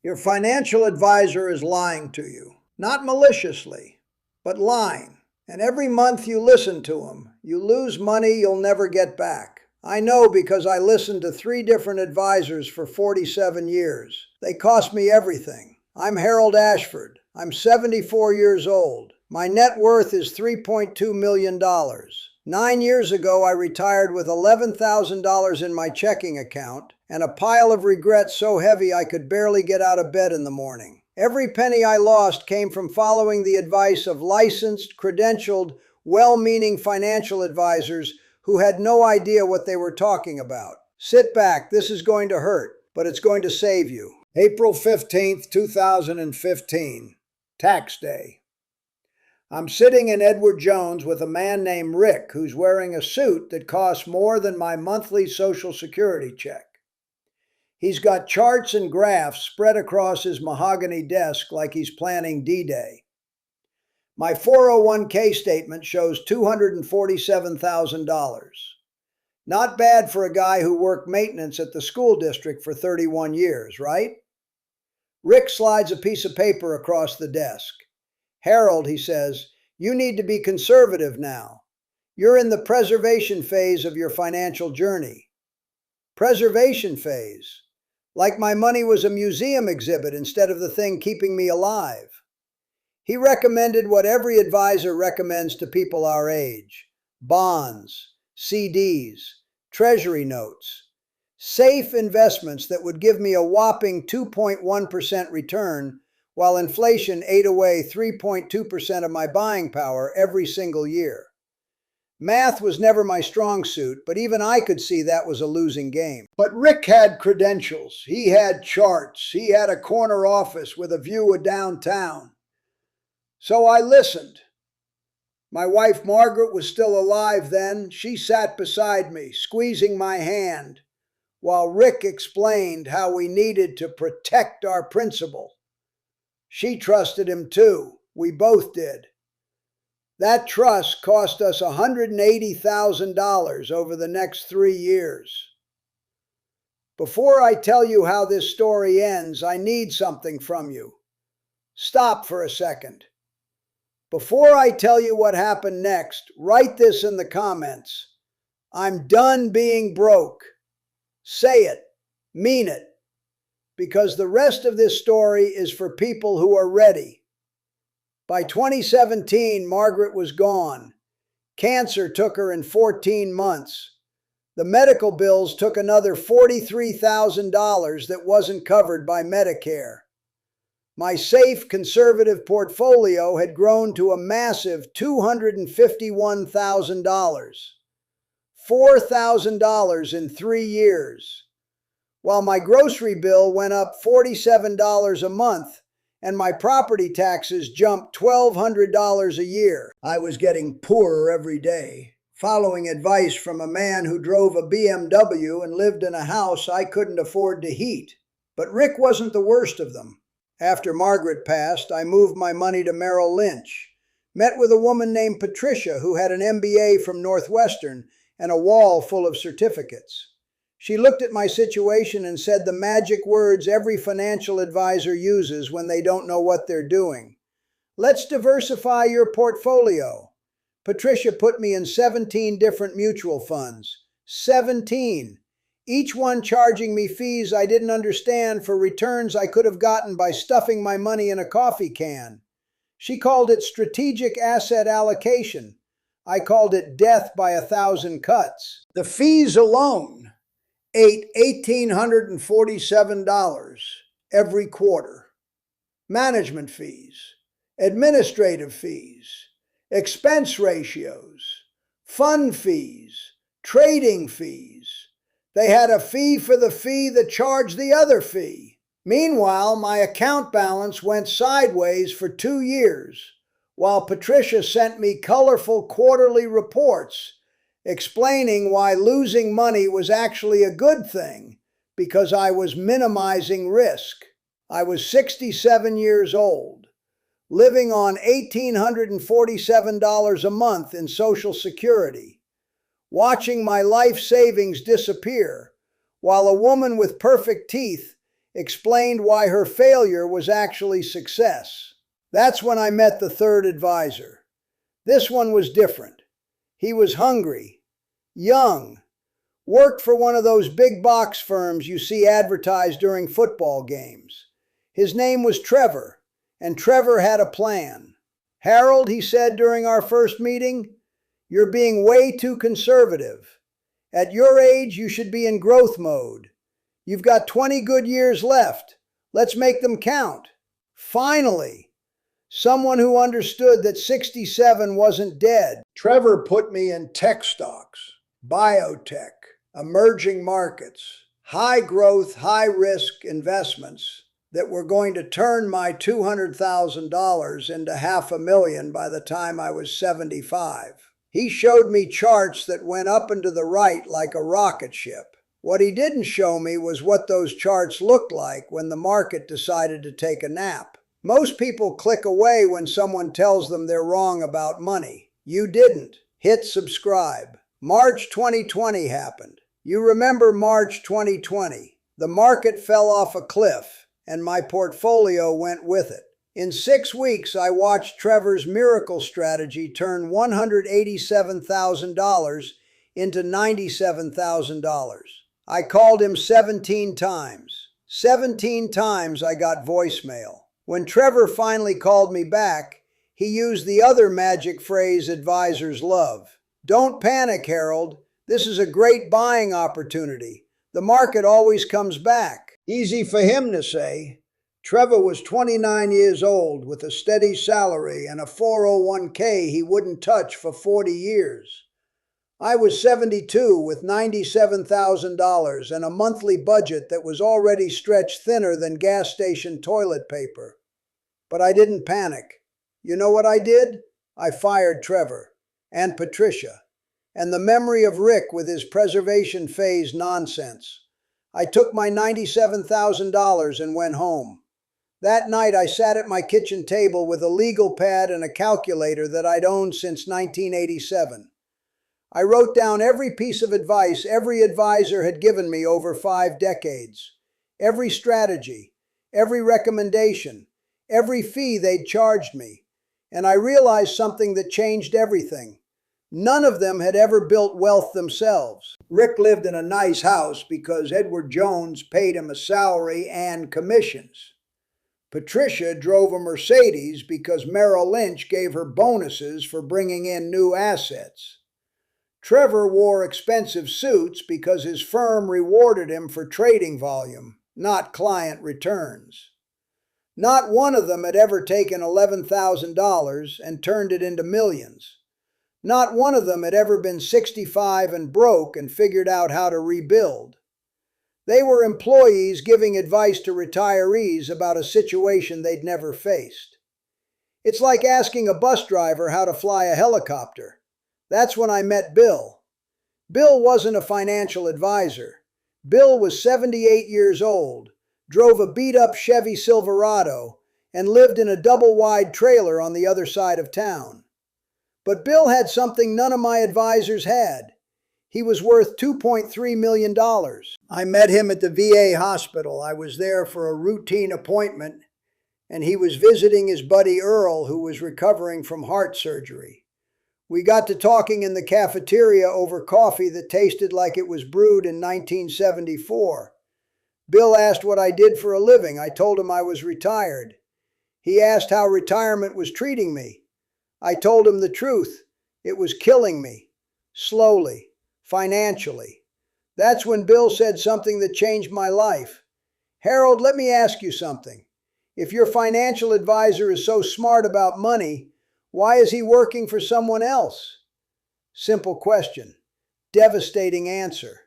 Your financial advisor is lying to you. Not maliciously, but lying. And every month you listen to him, you lose money you'll never get back. I know because I listened to 3 different advisors for 47 years. They cost me everything. I'm Harold Ashford. I'm 74 years old. My net worth is $3.2 million. 9 years ago, I retired with $11,000 in my checking account and a pile of regrets so heavy I could barely get out of bed in the morning. Every penny I lost came from following the advice of licensed, credentialed, well-meaning financial advisors who had no idea what they were talking about. Sit back, this is going to hurt, but it's going to save you. April 15th, 2015, Tax Day. I'm sitting in Edward Jones with a man named Rick who's wearing a suit that costs more than my monthly Social Security check. He's got charts and graphs spread across his mahogany desk like he's planning D-Day. My 401k statement shows $247,000. Not bad for a guy who worked maintenance at the school district for 31 years, right? Rick slides a piece of paper across the desk. Harold, he says, you need to be conservative now. You're in the preservation phase of your financial journey. Preservation phase? Like my money was a museum exhibit instead of the thing keeping me alive. He recommended what every advisor recommends to people our age: bonds, CDs, treasury notes, safe investments that would give me a whopping 2.1% return while inflation ate away 3.2% of my buying power every single year. Math was never my strong suit, but even I could see that was a losing game. But Rick had credentials. He had charts. He had a corner office with a view of downtown. So I listened. My wife Margaret was still alive then. She sat beside me, squeezing my hand, while Rick explained how we needed to protect our principal. She trusted him too. We both did. That trust cost us $180,000 over the next 3 years. Before I tell you how this story ends, I need something from you. Stop for a second. Before I tell you what happened next, write this in the comments. I'm done being broke. Say it. Mean it. Because the rest of this story is for people who are ready. By 2017, Margaret was gone. Cancer took her in 14 months. The medical bills took another $43,000 that wasn't covered by Medicare. My safe, conservative portfolio had grown to a massive $251,000. $4,000 in 3 years. While my grocery bill went up $47 a month, and my property taxes jumped $1,200 a year. I was getting poorer every day, following advice from a man who drove a BMW and lived in a house I couldn't afford to heat. But Rick wasn't the worst of them. After Margaret passed, I moved my money to Merrill Lynch, met with a woman named Patricia who had an MBA from Northwestern and a wall full of certificates. She looked at my situation and said the magic words every financial advisor uses when they don't know what they're doing. Let's diversify your portfolio. Patricia put me in 17 different mutual funds. 17. Each one charging me fees I didn't understand for returns I could have gotten by stuffing my money in a coffee can. She called it strategic asset allocation. I called it death by 1,000 cuts. The fees alone ate $1,847 every quarter. Management fees, administrative fees, expense ratios, fund fees, trading fees. They had a fee for the fee that charged the other fee. Meanwhile, my account balance went sideways for 2 years, while Patricia sent me colorful quarterly reports explaining why losing money was actually a good thing because I was minimizing risk. I was 67 years old, living on $1,847 a month in Social Security, watching my life savings disappear, while a woman with perfect teeth explained why her failure was actually success. That's when I met the third advisor. This one was different. He was hungry, young, worked for one of those big box firms you see advertised during football games. His name was Trevor, and Trevor had a plan. "Harold," he said during our first meeting, "you're being way too conservative. At your age, you should be in growth mode. You've got 20 good years left. Let's make them count." Finally, someone who understood that 67 wasn't dead. Trevor put me in tech stocks, biotech, emerging markets, high growth, high risk investments that were going to turn my $200,000 into $500,000 by the time I was 75. He showed me charts that went up and to the right like a rocket ship. What he didn't show me was what those charts looked like when the market decided to take a nap. Most people click away when someone tells them they're wrong about money. You didn't. Hit subscribe. March 2020 happened. You remember March 2020. The market fell off a cliff, and my portfolio went with it. In 6 weeks, I watched Trevor's miracle strategy turn $187,000 into $97,000. I called him 17 times. 17 times I got voicemail. When Trevor finally called me back, he used the other magic phrase advisors love. "Don't panic, Harold. This is a great buying opportunity. The market always comes back." Easy for him to say. Trevor was 29 years old with a steady salary and a 401k he wouldn't touch for 40 years. I was 72 with $97,000 and a monthly budget that was already stretched thinner than gas station toilet paper. But I didn't panic. You know what I did? I fired Trevor and Patricia and the memory of Rick with his preservation phase nonsense. I took my $97,000 and went home. That night I sat at my kitchen table with a legal pad and a calculator that I'd owned since 1987. I wrote down every piece of advice every advisor had given me over 5 decades, every strategy, every recommendation, every fee they'd charged me, and I realized something that changed everything. None of them had ever built wealth themselves. Rick lived in a nice house because Edward Jones paid him a salary and commissions. Patricia drove a Mercedes because Merrill Lynch gave her bonuses for bringing in new assets. Trevor wore expensive suits because his firm rewarded him for trading volume, not client returns. Not one of them had ever taken $11,000 and turned it into millions. Not one of them had ever been 65 and broke and figured out how to rebuild. They were employees giving advice to retirees about a situation they'd never faced. It's like asking a bus driver how to fly a helicopter. That's when I met Bill. Bill wasn't a financial advisor. Bill was 78 years old, drove a beat-up Chevy Silverado, and lived in a double-wide trailer on the other side of town. But Bill had something none of my advisors had. He was worth $2.3 million. I met him at the VA hospital. I was there for a routine appointment, and he was visiting his buddy Earl, who was recovering from heart surgery. We got to talking in the cafeteria over coffee that tasted like it was brewed in 1974. Bill asked what I did for a living. I told him I was retired. He asked how retirement was treating me. I told him the truth. It was killing me, slowly, financially. That's when Bill said something that changed my life. "Harold, let me ask you something. If your financial advisor is so smart about money, why is he working for someone else?" Simple question. Devastating answer.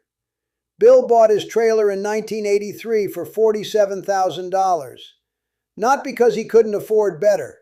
Bill bought his trailer in 1983 for $47,000. Not because he couldn't afford better,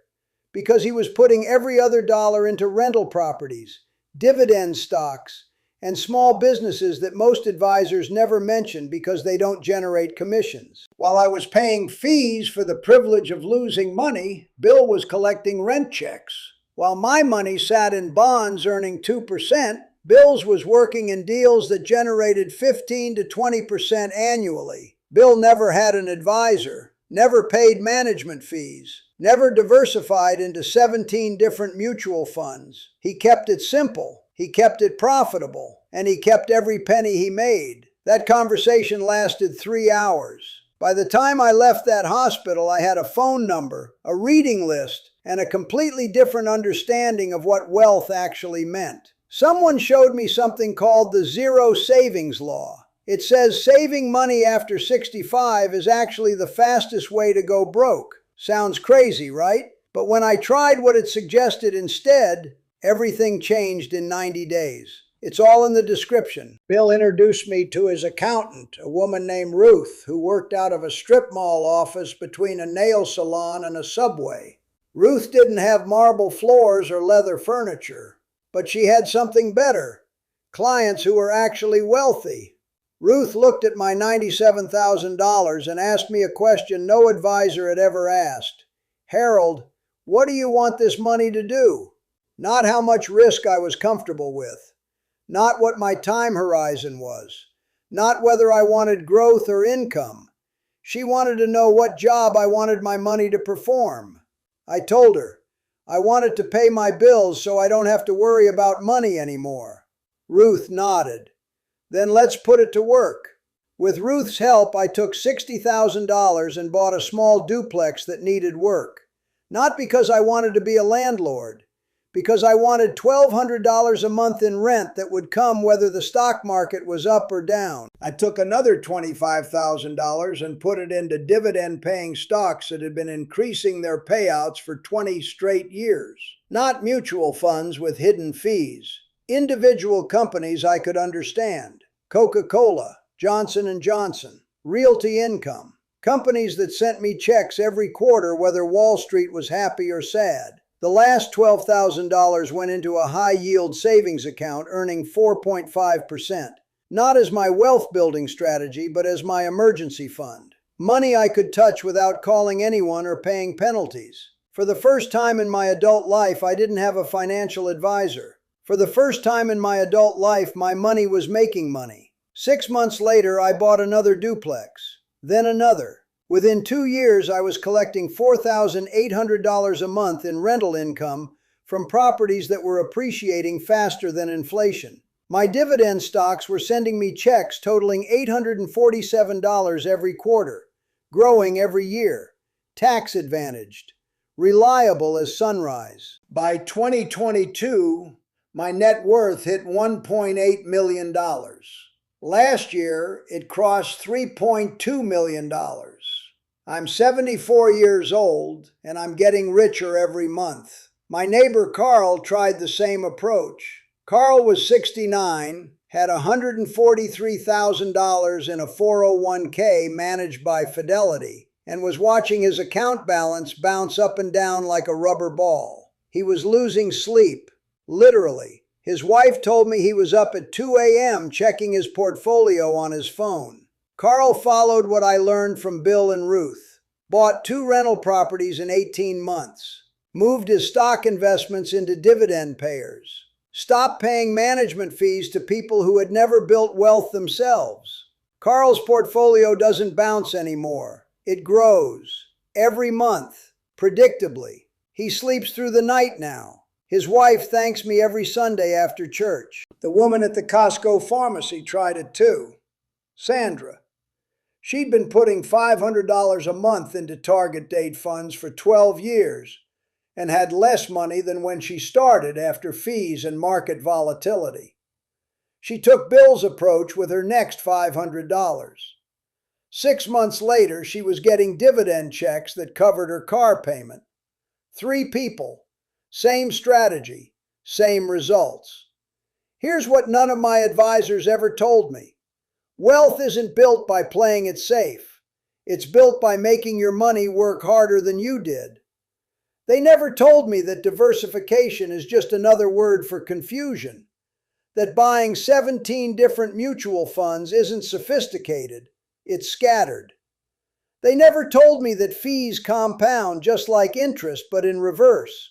because he was putting every other dollar into rental properties, dividend stocks, and small businesses that most advisors never mention because they don't generate commissions. While I was paying fees for the privilege of losing money, Bill was collecting rent checks. While my money sat in bonds earning 2%, Bill's was working in deals that generated 15 to 20% annually. Bill never had an advisor, never paid management fees, never diversified into 17 different mutual funds. He kept it simple, he kept it profitable, and he kept every penny he made. That conversation lasted 3 hours. By the time I left that hospital, I had a phone number, a reading list, and a completely different understanding of what wealth actually meant. Someone showed me something called the zero savings law. It says saving money after 65 is actually the fastest way to go broke. Sounds crazy, right? But when I tried what it suggested instead, everything changed in 90 days. It's all in the description. Bill introduced me to his accountant, a woman named Ruth, who worked out of a strip mall office between a nail salon and a Subway. Ruth didn't have marble floors or leather furniture, but she had something better: clients who were actually wealthy. Ruth looked at my $97,000 and asked me a question no advisor had ever asked. "Harold, what do you want this money to do?" Not how much risk I was comfortable with. Not what my time horizon was. Not whether I wanted growth or income. She wanted to know what job I wanted my money to perform. I told her, I wanted to pay my bills so I don't have to worry about money anymore. Ruth nodded. Then let's put it to work. With Ruth's help, I took $60,000 and bought a small duplex that needed work. Not because I wanted to be a landlord, because I wanted $1,200 a month in rent that would come whether the stock market was up or down. I took another $25,000 and put it into dividend-paying stocks that had been increasing their payouts for 20 straight years. Not mutual funds with hidden fees. Individual companies I could understand. Coca-Cola, Johnson & Johnson, Realty Income. Companies that sent me checks every quarter whether Wall Street was happy or sad. The last $12,000 went into a high-yield savings account earning 4.5%. Not as my wealth-building strategy, but as my emergency fund. Money I could touch without calling anyone or paying penalties. For the first time in my adult life, I didn't have a financial advisor. For the first time in my adult life, my money was making money. 6 months later, I bought another duplex. Then another. Within 2 years, I was collecting $4,800 a month in rental income from properties that were appreciating faster than inflation. My dividend stocks were sending me checks totaling $847 every quarter, growing every year, tax advantaged, reliable as sunrise. By 2022, my net worth hit $1.8 million. Last year, it crossed $3.2 million. I'm 74 years old, and I'm getting richer every month. My neighbor Carl tried the same approach. Carl was 69, had $143,000 in a 401k managed by Fidelity, and was watching his account balance bounce up and down like a rubber ball. He was losing sleep, literally. His wife told me he was up at 2 a.m. checking his portfolio on his phone. Carl followed what I learned from Bill and Ruth. Bought 2 rental properties in 18 months. Moved his stock investments into dividend payers. Stopped paying management fees to people who had never built wealth themselves. Carl's portfolio doesn't bounce anymore. It grows. Every month. Predictably. He sleeps through the night now. His wife thanks me every Sunday after church. The woman at the Costco pharmacy tried it too. Sandra. She'd been putting $500 a month into target date funds for 12 years and had less money than when she started after fees and market volatility. She took Bill's approach with her next $500. 6 months later, she was getting dividend checks that covered her car payment. 3 people, same strategy, same results. Here's what none of my advisors ever told me. Wealth isn't built by playing it safe. It's built by making your money work harder than you did. They never told me that diversification is just another word for confusion, that buying 17 different mutual funds isn't sophisticated, it's scattered. They never told me that fees compound just like interest but in reverse,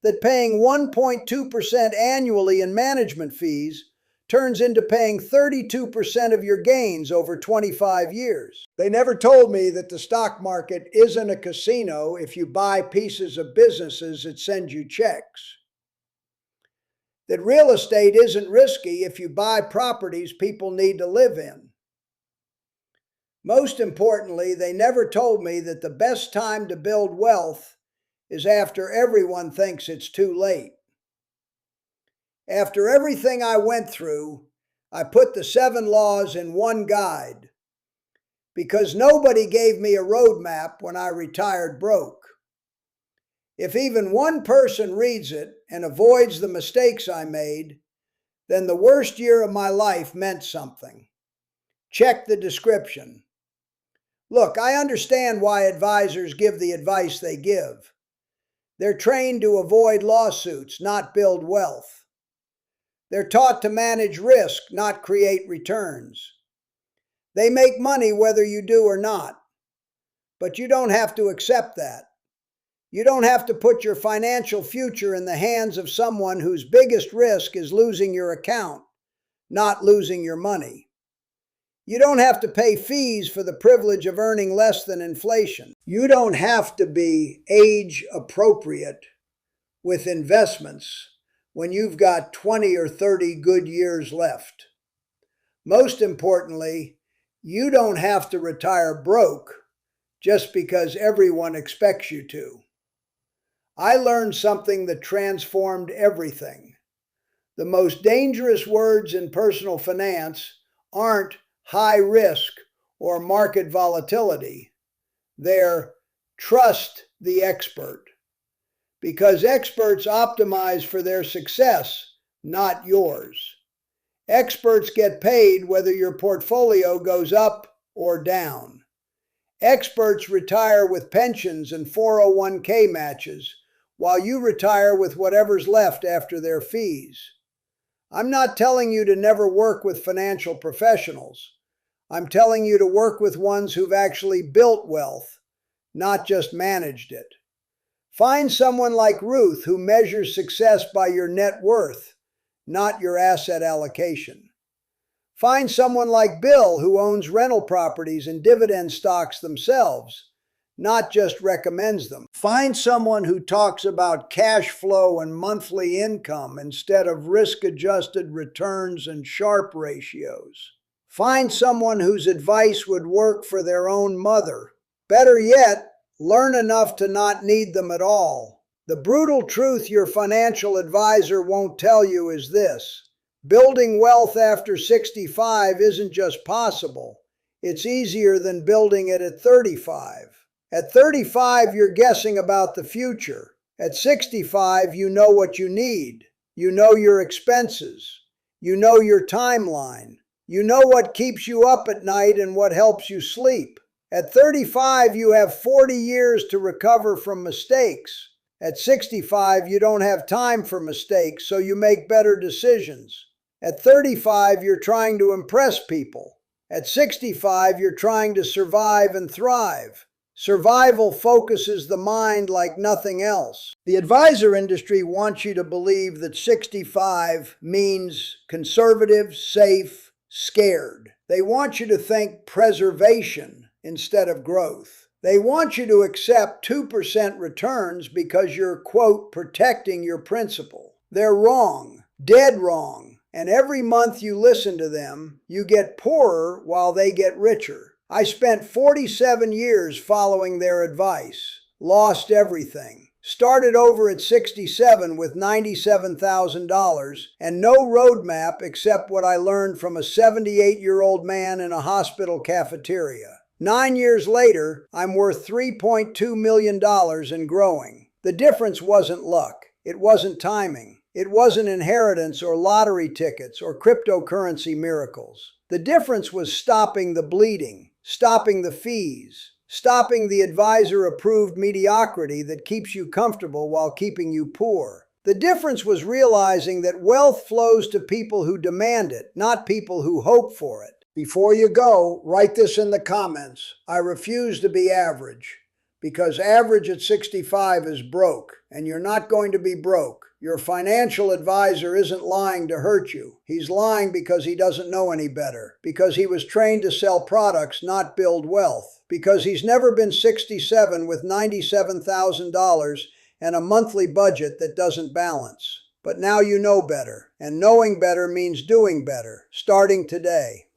that paying 1.2% annually in management fees turns into paying 32% of your gains over 25 years. They never told me that the stock market isn't a casino. If you buy pieces of businesses, it sends you checks. That real estate isn't risky if you buy properties people need to live in. Most importantly, they never told me that the best time to build wealth is after everyone thinks it's too late. After everything I went through, I put the 7 laws in one guide because nobody gave me a roadmap when I retired broke. If even one person reads it and avoids the mistakes I made, then the worst year of my life meant something. Check the description. Look, I understand why advisors give the advice they give. They're trained to avoid lawsuits, not build wealth. They're taught to manage risk, not create returns. They make money whether you do or not. But you don't have to accept that. You don't have to put your financial future in the hands of someone whose biggest risk is losing your account, not losing your money. You don't have to pay fees for the privilege of earning less than inflation. You don't have to be age appropriate with investments when you've got 20 or 30 good years left. Most importantly, you don't have to retire broke just because everyone expects you to. I learned something that transformed everything. The most dangerous words in personal finance aren't high risk or market volatility. They're trust the expert. Because experts optimize for their success, not yours. Experts get paid whether your portfolio goes up or down. Experts retire with pensions and 401k matches, while you retire with whatever's left after their fees. I'm not telling you to never work with financial professionals. I'm telling you to work with ones who've actually built wealth, not just managed it. Find someone like Ruth who measures success by your net worth, not your asset allocation. Find someone like Bill who owns rental properties and dividend stocks themselves, not just recommends them. Find someone who talks about cash flow and monthly income instead of risk-adjusted returns and Sharpe ratios. Find someone whose advice would work for their own mother. Better yet, learn enough to not need them at all. The brutal truth your financial advisor won't tell you is this: building wealth after 65 isn't just possible, it's easier than building it at 35. At 35, you're guessing about the future. At 65, you know what you need. You know your expenses. You know your timeline. You know what keeps you up at night and what helps you sleep. At 35, you have 40 years to recover from mistakes. At 65, you don't have time for mistakes, so you make better decisions. At 35, you're trying to impress people. At 65, you're trying to survive and thrive. Survival focuses the mind like nothing else. The advisor industry wants you to believe that 65 means conservative, safe, scared. They want you to think preservation instead of growth. They want you to accept 2% returns because you're, quote, protecting your principal. They're wrong, dead wrong. And every month you listen to them, you get poorer while they get richer. I spent 47 years following their advice, lost everything, started over at 67 with $97,000 and no roadmap except what I learned from a 78-year-old man in a hospital cafeteria. 9 years later, I'm worth $3.2 million and growing. The difference wasn't luck. It wasn't timing. It wasn't inheritance or lottery tickets or cryptocurrency miracles. The difference was stopping the bleeding, stopping the fees, stopping the advisor-approved mediocrity that keeps you comfortable while keeping you poor. The difference was realizing that wealth flows to people who demand it, not people who hope for it. Before you go, write this in the comments. I refuse to be average, because average at 65 is broke, and you're not going to be broke. Your financial advisor isn't lying to hurt you. He's lying because he doesn't know any better, because he was trained to sell products, not build wealth, because he's never been 67 with $97,000 and a monthly budget that doesn't balance. But now you know better, and knowing better means doing better, starting today.